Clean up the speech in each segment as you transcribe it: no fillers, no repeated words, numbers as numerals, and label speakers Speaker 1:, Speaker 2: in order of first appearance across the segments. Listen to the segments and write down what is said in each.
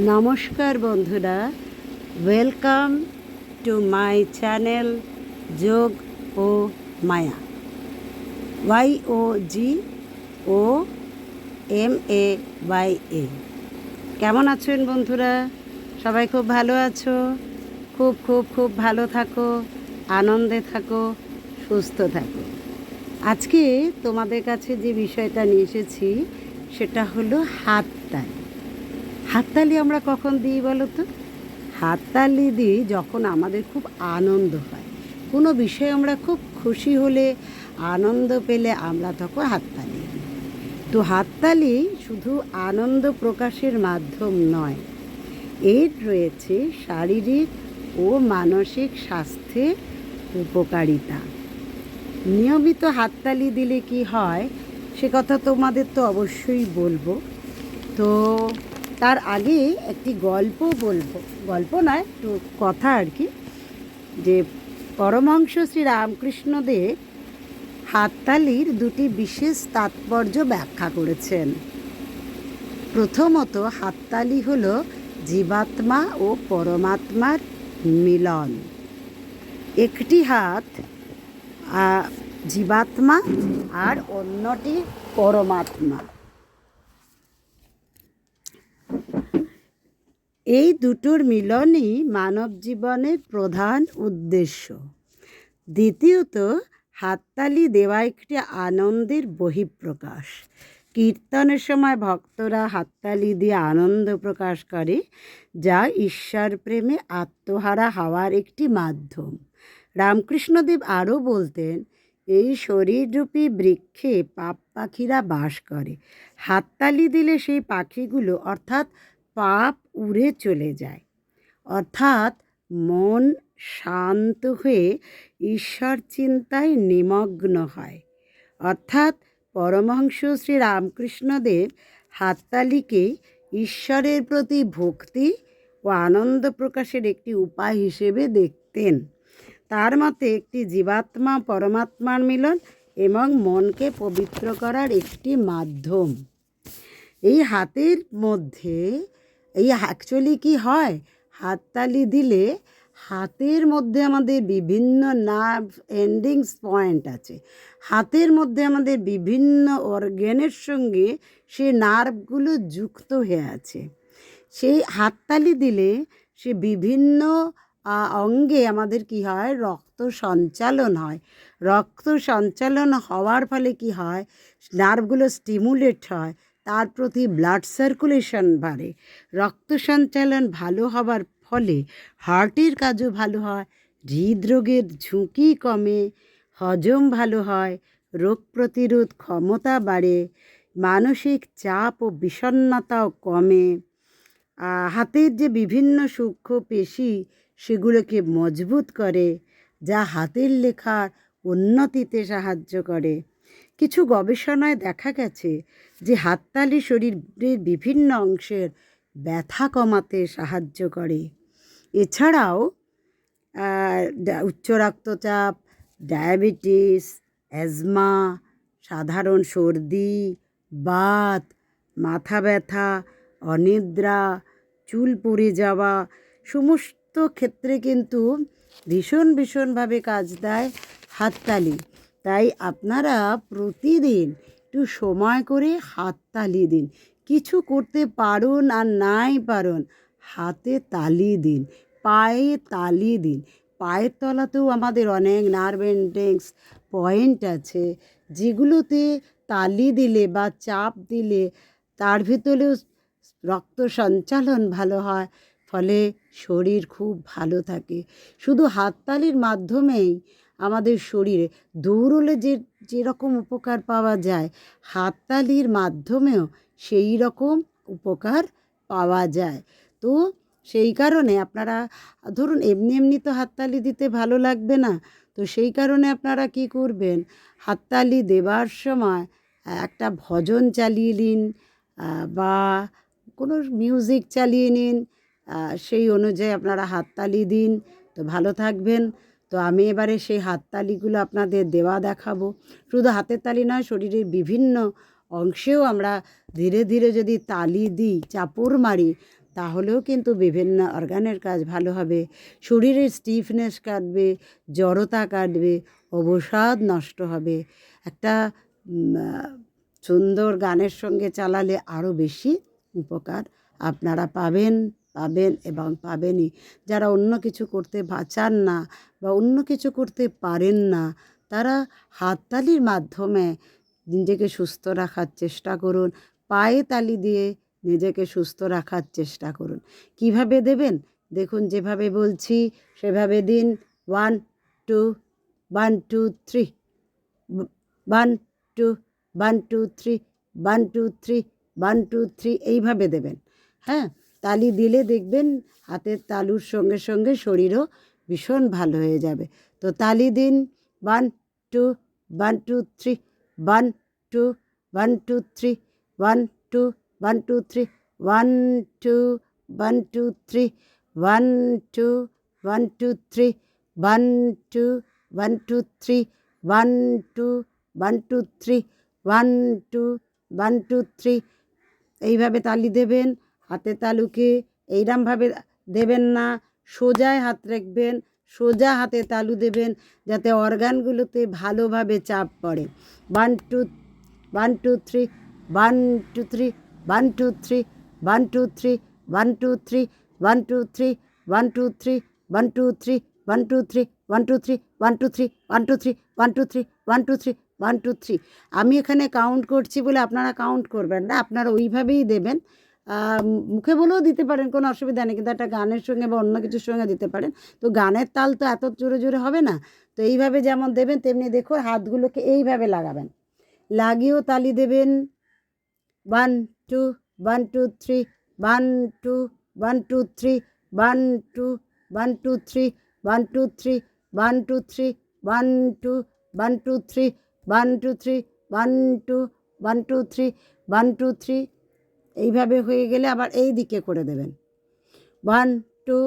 Speaker 1: নমস্কার বন্ধুরা, welcome to my channel যোগ ও মায়া। YOGOMAYA। কেমন আছেন বন্ধুরা? সবাই খুব ভালো আছো? খুব খুব খুব ভালো থাকো, আনন্দে থাকো, সুস্থ থাকো। আজকে তোমাদের কাছে যে বিষয়টা নিয়ে এসেছি সেটা হলো হাততালি। হাততালি আমরা কখন দিই বলো তো? হাততালি দিই যখন আমাদের খুব আনন্দ হয়, কোনো বিষয়ে আমরা খুব খুশি হলে, আনন্দ পেলে আমরা তখন হাততালি দিই। তো হাততালি শুধু আনন্দ প্রকাশের মাধ্যম নয়, এর রয়েছে শারীরিক ও মানসিক স্বাস্থ্যের উপকারিতা। নিয়মিত হাততালি দিলে কি হয় সে কথা তোমাদের তো অবশ্যই বলবো। তো তার আগে একটি গল্প বলবো, গল্প নয়, একটু কথা আর কি, যে পরমহংস শ্রী রামকৃষ্ণদেব হাততালির দুটি বিশেষ তাৎপর্য ব্যাখ্যা করেছেন। প্রথমত, হাততালি হলো জীবাত্মা ও পরমাত্মার মিলন। একটি হাত জীবাত্মা আর অন্যটি পরমাত্মা, এই দুটোর মিলনই মানব জীবনের প্রধান উদ্দেশ্য। দ্বিতীয়ত, হাততালি দেওয়া একটি আনন্দের বহিঃপ্রকাশ। কীর্তনের সময় ভক্তরা হাততালি দিয়ে আনন্দ প্রকাশ করে, যা ঈশ্বর প্রেমে আত্মহারা হওয়ার একটি মাধ্যম। রামকৃষ্ণদেব আরও বলতেন, এই শরীররূপী বৃক্ষে পাপ পাখিরা বাস করে। হাততালি দিলে সেই পাখিগুলো অর্থাৎ পাপ উড়ে চলে যায়, অর্থাৎ মন শান্ত হয়ে ঈশ্বর চিন্তায় নিমগ্ন হয়। অর্থাৎ পরমহংস শ্রী রামকৃষ্ণদেব হাততালিকে ঈশ্বরের প্রতি ভক্তি ও আনন্দ প্রকাশের একটি উপায় হিসেবে দেখতেন। তার মতে একটি জীবাত্মা পরমাত্মার মিলন এবং মনকে পবিত্র করার একটি মাধ্যম। এই হাতের মধ্যে অ্যাকচুয়ালি কি হয়, হাততালি দিলে হাতের মধ্যে আমাদের বিভিন্ন নার্ভ এন্ডিংস পয়েন্ট আছে। হাতের মধ্যে আমাদের বিভিন্ন অর্গ্যানের সঙ্গে সে নার্ভগুলো যুক্ত হয়ে আছে। সেই হাততালি দিলে সে বিভিন্ন অঙ্গে আমাদের কি হয়, রক্ত সঞ্চালন হয়। রক্ত সঞ্চালন হওয়ার ফলে কি হয়, নার্ভগুলো স্টিমুলেট হয়, তার প্রতি ব্লাড সার্কুলেশন বাড়ে। রক্ত সঞ্চালন ভালো হবার ফলে হার্টের কাজও ভালো হয়, হৃদরোগের ঝুঁকি কমে, হজম ভালো হয়, রোগ প্রতিরোধ ক্ষমতা বাড়ে, মানসিক চাপ ও বিষণ্ণতাও কমে। হাতের যে বিভিন্ন সূক্ষ্ম পেশি সেগুলোকে মজবুত করে, যা হাতের লেখার উন্নতিতে সাহায্য করে। কিছু গবেষণায় দেখা গেছে যে হাততালি শরীরের বিভিন্ন অংশের ব্যথা কমাতে সাহায্য করে। এছাড়াও উচ্চ রক্তচাপ, ডায়াবেটিস, অ্যাজমা, সাধারণ সর্দি, বাত, মাথা ব্যথা, অনিদ্রা, চুল পড়ে যাওয়া সমস্ত ক্ষেত্রে কিন্তু ভীষণভাবে কাজ দেয় হাততালি। তাই আপনারা প্রতিদিন একটু সময় করে হাততালি দিন। কিছু করতে পারুন আর নাই পারুন, হাতে তালি দিন, পায়ে তালি দিন। পায়ের তলাতেও আমাদের অনেক নার্ভ এন্ডিংস পয়েন্ট আছে, যেগুলোতে তালি দিলে বা চাপ দিলে তার ভিতরেও রক্ত সঞ্চালন ভালো হয়, ফলে শরীর খুব ভালো থাকে। শুধু হাততালির মাধ্যমেই আমাদের শরীরে দৌড়লে যেরকম উপকার পাওয়া যায়, হাততালির মাধ্যমেও সেই রকম উপকার পাওয়া যায়। তো সেই কারণে আপনারা ধরুন এমনি তো হাততালি দিতে ভালো লাগবে না, তো সেই কারণে আপনারা কি করবেন, হাততালি দেবার সময় একটা ভজন চালিয়ে নিন বা কোনো মিউজিক চালিয়ে নিন, সেই অনুযায়ী আপনারা হাততালি দিন, তো ভালো থাকবেন। তো আমি এবারে সেই হাততালিগুলো আপনাদের দেওয়া দেখাবো। শুধু হাতের তালি নয়, শরীরের বিভিন্ন অংশেও আমরা ধীরে ধীরে যদি তালি দিই, চাপড় মারি, তাহলেও কিন্তু বিভিন্ন অর্গানের কাজ ভালো হবে, শরীরের স্টিফনেস কাটবে, জড়তা কাটবে, অবসাদ নষ্ট হবে। একটা সুন্দর গানের সঙ্গে চালালে আরও বেশি উপকার আপনারা পাবেন এবং পাবেনই। যারা অন্য কিছু করতে চান না বা অন্য কিছু করতে পারেন না, তারা হাততালির মাধ্যমে নিজেকে সুস্থ রাখার চেষ্টা করুন। পায়ে তালি দিয়ে নিজেকে সুস্থ রাখার চেষ্টা করুন। কিভাবে দেবেন দেখুন, যেভাবে বলছি সেভাবে দিন। 1 2 1 2 3 1 2 1 2 3 1 2 3 1 2 3 এইভাবে দেবেন। হ্যাঁ, তালি দিলে দেখবেন হাতের তালুর সঙ্গে সঙ্গে শরীরও ভীষণ ভালো হয়ে যাবে। তো তালি দিন। 1 2 1 2 3 1 2 1 2 3 1 2 1 2 3 1 2 1 2 3 1 2 1 2 3 1 2 1 2 3 1 2 1 2 3 1 2 1 2 3 এইভাবে তালি দেবেন। হাতের তালুকে এইরমভাবে দেবেন না, সোজায় হাত রাখবেন, সোজা হাতে তালু দেবেন, যাতে অর্গানগুলোতে ভালোভাবে চাপ পড়ে। 1 2 1 2 3 1 2 3 1 2 3 1 2 3 1 2 3 1 2 3 1 2 3 1 2 3 1 2 3 1 2 3 1 2 3 1 2 3 1 2 3 1 2 3 1 2 3। আমি এখানে কাউন্ট করছি বলে আপনারা কাউন্ট করবেন না, আপনারা ওইভাবেই দেবেন। মুখে বলেও দিতে পারেন, কোনো অসুবিধা নেই, কিন্তু একটা গানের সঙ্গে বা অন্য কিছুর সঙ্গে দিতে পারেন। তো গানের তাল তো এত জোরে জোরে হবে না, তো এইভাবে যেমন দেবেন তেমনি দেখো হাতগুলোকে এইভাবে লাগাবেন, লাগিয়েও তালি দেবেন। 1 2 1 2 3 1 2 1 2 3 1 2 1 2 3 1 2 3 1 2 3 1 2 1 2 3 1 2 3 1 2 1 2 3 1 2 3। এইভাবে হয়ে গেলে আবার এই দিকে করে দেবেন। 1 2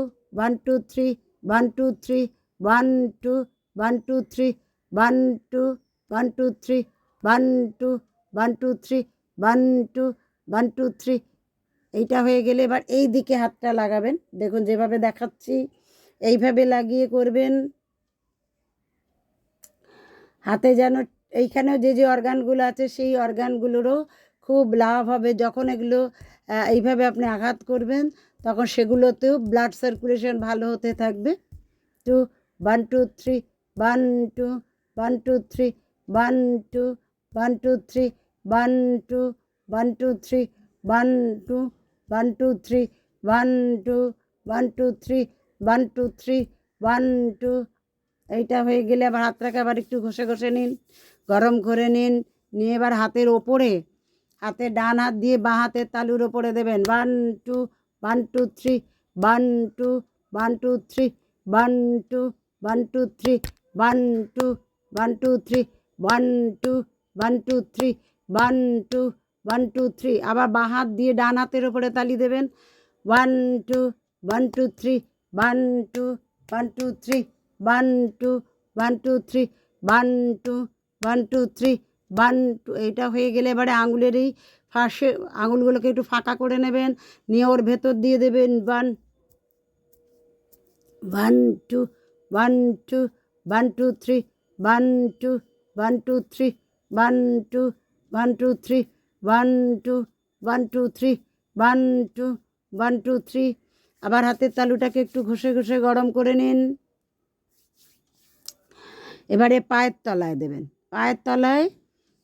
Speaker 1: 1 2 3 1 2 3 1 2 1 2 3 1 2 1 2 3 1 2 1 2 3 1 2 1 2 3। এইটা হয়ে গেলে এবার এই দিকে হাতটা লাগাবেন, দেখুন যেভাবে দেখাচ্ছি এইভাবে লাগিয়ে করবেন। হাতে যেন এইখানেও যে অর্গানগুলো আছে সেই অর্গানগুলোরও খুব লাভ হবে। যখন এগুলো এইভাবে আপনি আঘাত করবেন তখন সেগুলোতেও ব্লাড সার্কুলেশন ভালো হতে থাকবে। 2 1 2 3 1 2 1 2 3 1 2 1 2 3 1 2 1 2 3 1 2 1 2 3 1 2 1 2 3 1 2 3 1 2। এইটা হয়ে গেলে আবার হাতটাকে আবার একটু ঘষে ঘষে নিন, গরম করে নিন, নিয়ে এবার হাতের ওপরে, হাতে ডান হাত দিয়ে বাঁ হাতের তালুর ওপরে দেবেন। 1 2 1 2 3 1 2 1 2 3 1 2 1 2 3 1 2 1 2 3 1 2 1 2 3 1 2 1 2 3। আবার বাঁ হাত দিয়ে ডান হাতের ওপরে তালি দেবেন। 1 2 1 2 3 1 2 1 2 3 1 2 1 2 3 1 2 1 2 3 1 2। এইটা হয়ে গেলে এবারে আঙুলের এই ফাঁসে আঙুলগুলোকে একটু ফাঁকা করে নেবেন, নিয়ে ওর ভেতর দিয়ে দেবেন 1 1 2 1 2 1 2 3 1 2 1 2 3 1 2 1 2 3 1 2 1 2 3 1 2 1 2 3। আবার হাতের তালুটাকে একটু ঘষে ঘষে গরম করে নিন। এবারে পায়ের তলায় দেবেন। পায়ের তলায়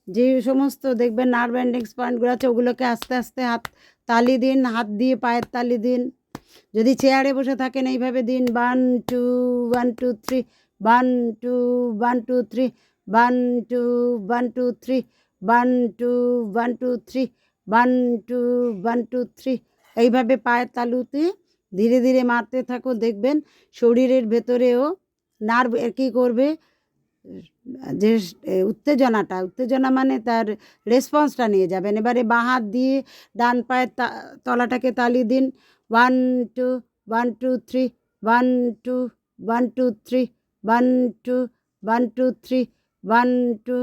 Speaker 1: যে সমস্ত দেখবেন নার্ভ এন্ডিংস পয়েন্টগুলো আছে ওগুলোকে আস্তে আস্তে হাত তালি দিন, হাত দিয়ে পায়ের তালি দিন। যদি চেয়ারে বসে থাকেন এইভাবে দিন। 1 2 1 2 3 1 2 1 2 3 1 2 1 2 3 1 2 1 2 3 1 2 1 2 3। এইভাবে পায়ের তালুতে ধীরে ধীরে মারতে থাকো, দেখবেন শরীরের ভেতরেও নার্ভ কী করবে, যে উত্তেজনা মানে তার রেসপন্সটা নিয়ে যাবেন। এবারে বাঁ হাত দিয়ে ডান পায়ের তলাটাকে তালি দিন। 1 2 1 2 3 1 2 1 2 3 1 2 1 2 3 1 2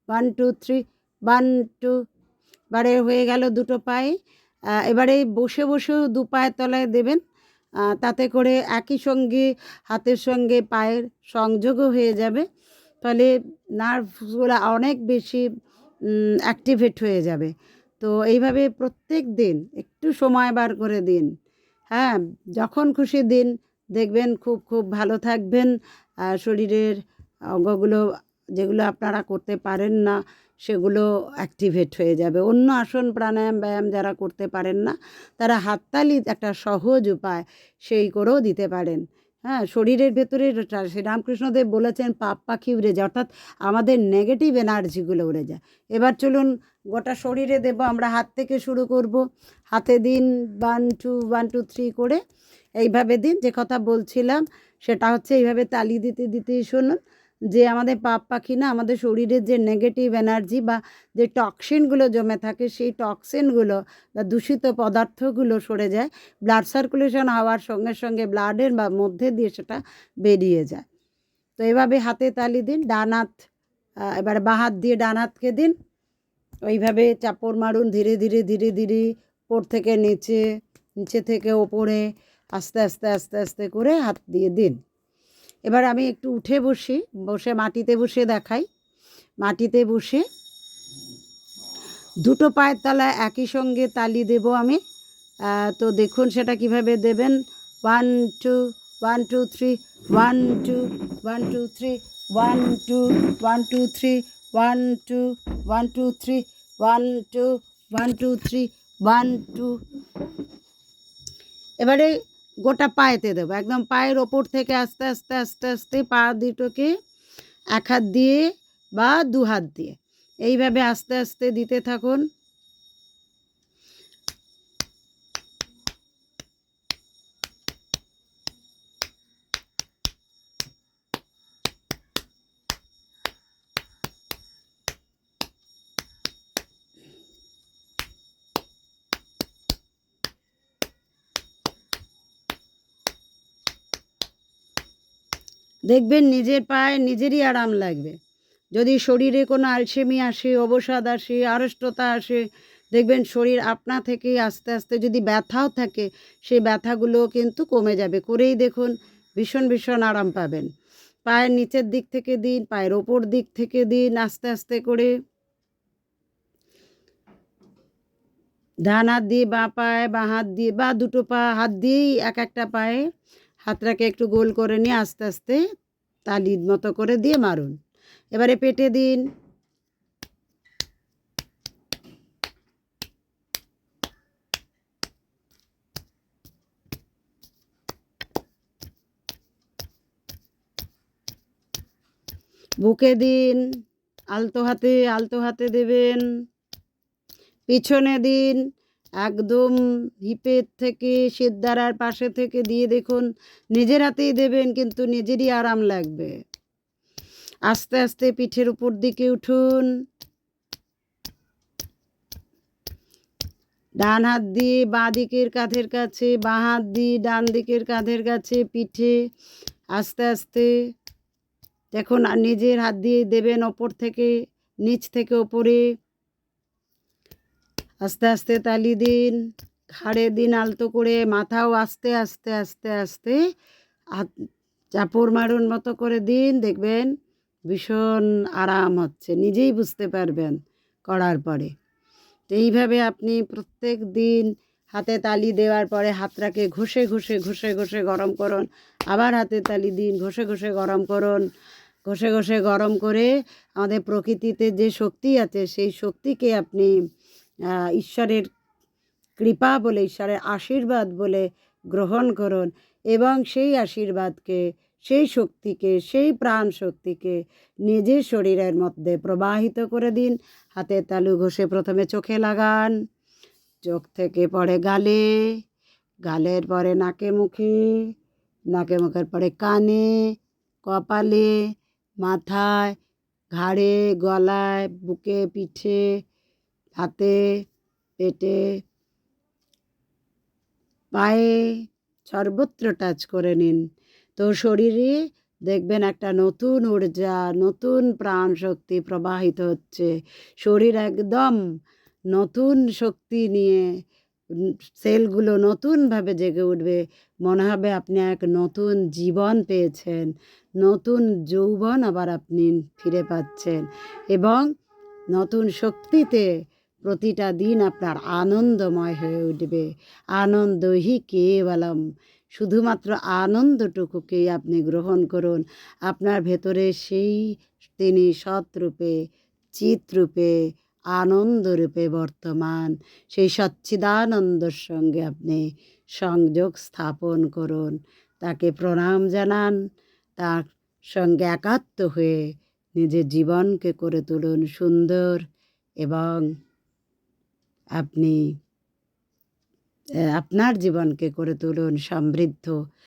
Speaker 1: 1 2 3 1 2। বারে হয়ে গেল দুটো পায়ে। এবারে বসে বসেও দু পায়ের তলায় দেবেন, তাতে করে একই সঙ্গে হাতের সঙ্গে পায়ের সংযোগও হয়ে যাবে, ফলে নার্ভসগুলো অনেক বেশি অ্যাক্টিভেট হয়ে যাবে। তো এইভাবে প্রত্যেক দিন একটু সময় বার করে দিন, হ্যাঁ, যখন খুশি দিন, দেখবেন খুব খুব ভালো থাকবেন। শরীরের অঙ্গগুলো যেগুলো আপনারা করতে পারেন না সেগুলো অ্যাক্টিভেট হয়ে যাবে। অন্য আসন প্রাণায়াম ব্যায়াম যারা করতে পারেন না তারা হাততালি একটা সহজ উপায় সেই করেও দিতে পারেন। হ্যাঁ, শরীরের ভেতরে শ্রীরামকৃষ্ণদেব বলেছেন পাপ পাখি উড়ে যায়, অর্থাৎ আমাদের নেগেটিভ এনার্জিগুলো উড়ে যায়। এবার চলুন গোটা শরীরে দেব। আমরা হাত থেকে শুরু করব। হাতে দিন 1 2 1 2 3 করে এইভাবে দিন। যে কথা বলছিলাম সেটা হচ্ছে এইভাবে তালি দিতে দিতেই শুনুন যে আমাদের পাপ পাখি না, আমাদের শরীরের যে নেগেটিভ এনার্জি বা যে টক্সিনগুলো জমে থাকে সেই টক্সিনগুলো বা দূষিত পদার্থগুলো সরে যায়। ব্লাড সার্কুলেশন হওয়ার সঙ্গে সঙ্গে ব্লাডের বা মধ্যে দিয়ে সেটা বেরিয়ে যায়। তো এভাবে হাতে তালি দিন। ডান হাত, এবার বাঁ হাত দিয়ে ডান হাতকে দিন। ওইভাবে চাপড় মারুন ধীরে ধীরে ধীরে ধীরে, উপর থেকে নিচে, নিচে থেকে ওপরে, আস্তে আস্তে আস্তে আস্তে করে হাত দিয়ে দিন। এবার আমি একটু উঠে বসে মাটিতে বসে দেখাই। মাটিতে বসে দুটো পায়ের তলায় একই সঙ্গে তালি দেব আমি। তো দেখুন সেটা কিভাবে দেবেন। 1 2 1 2 3 1 2 1 2 3 1 2 1 2 3 1 2 1 2 3 1 2 1 2 3 1 2। এবারে গোটা পায়েতে দেবো, একদম পায়ের ওপর থেকে আস্তে আস্তে আস্তে আস্তে পা দুটোকে এক হাত দিয়ে বা দু হাত দিয়ে এইভাবে আস্তে আস্তে দিতে থাকুন। দেখবেন নিজের পায়ে নিজেরই আরাম লাগবে। যদি শরীরে কোনো আলসেমি আসে, অবসাদ আসে, আড়ষ্টতা আসে, দেখবেন শরীর আপনা থেকেই আস্তে আস্তে, যদি ব্যথাও থাকে সেই ব্যথাগুলো কিন্তু কমে যাবে। করেই দেখুন, ভীষণ ভীষণ আরাম পাবেন। পায়ের নিচের দিক থেকে দিন, পায়ের ওপর দিক থেকে দিন আস্তে আস্তে করে। ডান হাত দিয়ে বাঁ পায়ে, বাঁ হাত দিয়ে বা দুটো পা হাত দিয়েই এক একটা পায়ে হাতটাকে একটু গোল করে নিয়ে আস্তে আস্তে তালির মতো করে দিয়ে মারুন। এবারে পেটে দিন। বুকে দিন, আলতো হাতে দেবেন। পিছনে দিন, একদম হিপের থেকে সিদ্ধারার পাশে থেকে দিয়ে দেখুন, নিজের হাতেই দেবেন কিন্তু নিজেরই আরাম লাগবে। আস্তে আস্তে পিঠের উপর দিকে উঠুন। ডান হাত দিয়ে বাঁ দিকের কাঁধের কাছে, বাঁ হাত দিয়ে ডান দিকের কাঁধের কাছে, পিঠে আস্তে আস্তে দেখুন। আর নিজের হাত দিয়ে দেবেন ওপর থেকে, নিচ থেকে ওপরে আস্তে আস্তে তালি দিন। ঘাড়ে দিন আলতো করে, মাথাও আস্তে আস্তে আস্তে আস্তে হাত চাপড় মারুন মতো করে দিন। দেখবেন ভীষণ আরাম হচ্ছে, নিজেই বুঝতে পারবেন করার পরে। তো এইভাবে আপনি প্রত্যেক দিন হাতে তালি দেওয়ার পরে হাতটাকে ঘষে ঘষে ঘষে ঘষে গরম করুন। আবার হাতে তালি দিন, ঘষে ঘষে গরম করুন। ঘষে ঘষে গরম করে আমাদের প্রকৃতিতে যে শক্তি আছে সেই শক্তিকে আপনি ঈশ্বরের কৃপা বলে, ঈশ্বরের আশীর্বাদ বলে গ্রহণ করুন এবং সেই আশীর্বাদকে, সেই শক্তিকে, সেই প্রাণ শক্তিকে নিজের শরীরের মধ্যে প্রবাহিত করে দিন। হাতের তালু ঘষে প্রথমে চোখে লাগান, চোখ থেকে পরে গালে, গালের পরে নাকে মুখে, নাকে মুখের পরে কানে, কপালে, মাথায়, ঘাড়ে, গলায়, বুকে, পিঠে, হাতে, পেটে, পায়ে, সর্বত্র টাচ করে নিন। তো শরীরে দেখবেন একটা নতুন ঊর্জা, নতুন প্রাণ শক্তি প্রবাহিত হচ্ছে। শরীর একদম নতুন শক্তি নিয়ে সেলগুলো নতুনভাবে জেগে উঠবে। মনে হবে আপনি এক নতুন জীবন পেয়েছেন, নতুন যৌবন আবার আপনি ফিরে পাচ্ছেন এবং নতুন শক্তিতে প্রতিটা দিন আপনার আনন্দময় হয়ে উঠবে। আনন্দহি কেবলম, শুধুমাত্র আনন্দটুকুকেই আপনি গ্রহণ করুন। আপনার ভেতরে সেই তিনি সৎরূপে, চিৎরূপে, আনন্দরূপে বর্তমান। সেই সচ্চিদানন্দর সঙ্গে আপনি সংযোগ স্থাপন করুন, তাকে প্রণাম জানান, তার সঙ্গে একাত্ম হয়ে নিজের জীবনকে করে তুলুন সুন্দর এবং আপনি আপনার জীবনকে করে তুলুন সমৃদ্ধ।